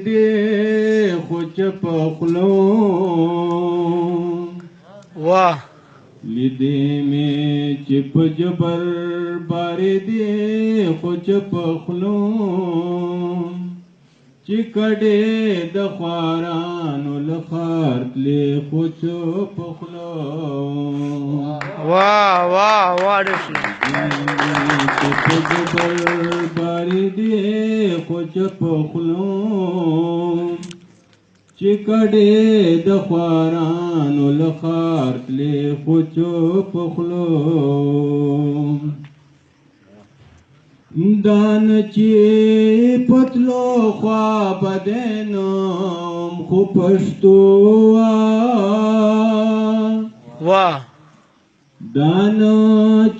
دې خو چپ خلو واه لیدې مې چې په جبر بارې دې خو چپ خلو چې کډې د خوارانو له ښار تلې خو چپ خلو واه واه واه ډېر ښه چې په جبر بارې دې خو چپ خلو چې کډې د خوارانو له ښار تلې خو چپ خلو دان چې پتلو خوا بدنم خو پښتو واه دان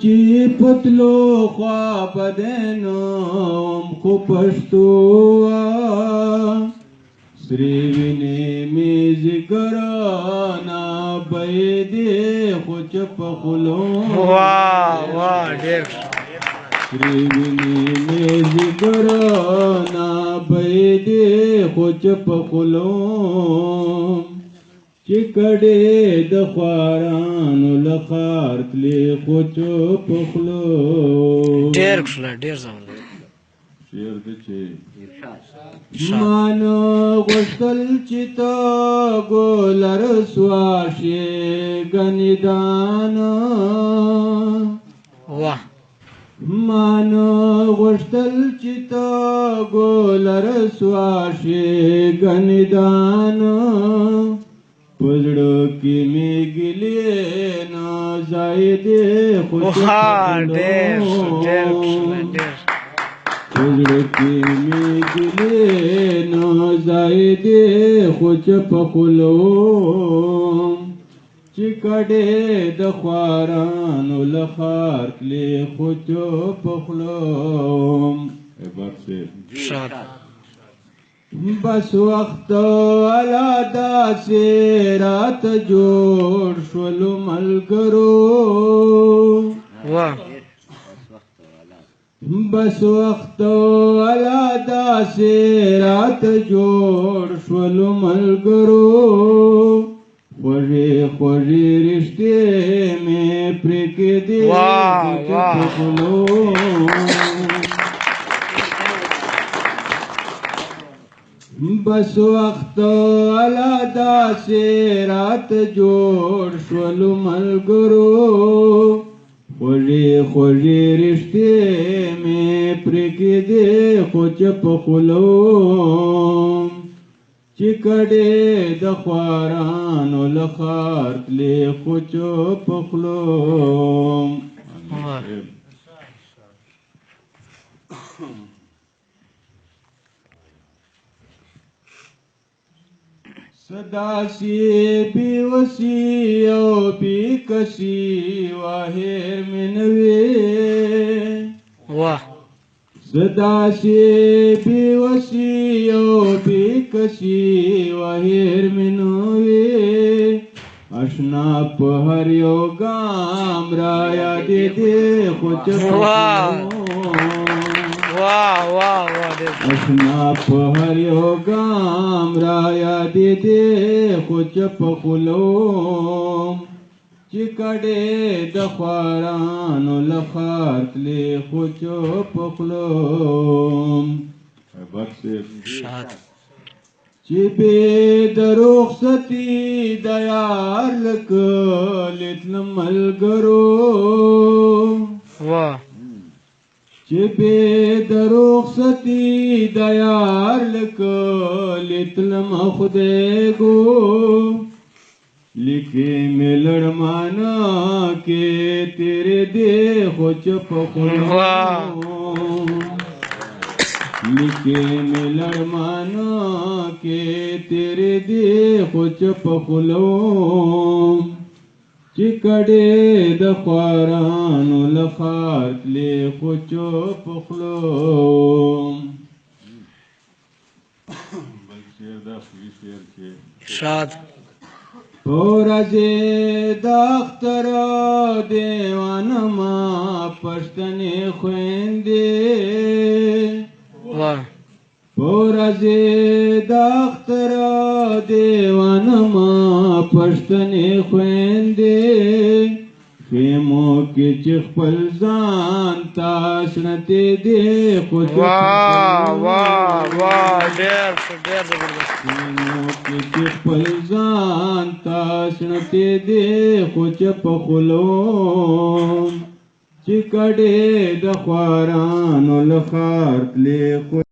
چې پتلو خوا بدنم خو پښتو سری وینې مې ذکرانا بيدې خو چپ خلو واه واه ډېر سری وینې مې ذکرانا بيدې خو چپ خلو چې کډې د خوارانو له ښار تلې خو چپ خلو ډېر ښه ډېر زموږ شعر د چې مان غوښتل چې ته ګولر سواشې ګنیدان واه مان غوښتل چې ته ګولر سواشې ګنیدان پزړه کې مې ګلې نه ځای دې خو واه ډېر ډېر ډېر پزړه کې مې ګلې نه ځای دې خو چپ خلو چې کډې د خوارانو له ښار تلې خو چپ خلو شاد بس وخت والا داسې راته جوړ شولو ملګرو واه بس وخت والا داسې راته جوړ شولو ملګرو خوږې خوږې رښتې مې پرېږدې واه واه بس وخت والا داسې راته جوړ شولو ملګرو خوږې خوږې رښتې مې پرېږدې خو چپ خلو چې کډې د خوارانو له ښار تلې خو چپ خلو صداسی بی وسی او بی کسی واهر منوی واه صداسی بی وسی او بی کسی واهر منوی اشنا په هر یو ګام را یادې دې خو چپ واه واه واه ډېر اشنا په هر یو ګام را یادې دې خو چپ خلو چې کډې د خوارانو له ښار تلې خو چپ خلو شاد چې بې د رخصتي د یار لکه لیدل ملګرو واه چې بې د رخصتي د یار لکه لیدلم خدای ګو لیکې مې لړمانه کې تیرې دې خو چپ خلو لیکې مې لړمانه کې تیرې دې خو چپ خلو چې کډې د خوارانو له ښار تلې خو چپ خلو شاد ورځې د اختر دیوانه ما پښتنې خویندې پورزی د اختر دیوانما پښتنې خویندې خیمو کې چې خپل ځان تاسنتې دې خو واه واه واه ډېر زبردست خیمو کې چې خپل ځان تاسنتې دې خو چې په خلو چې کډې د خوارانو له ښار تلې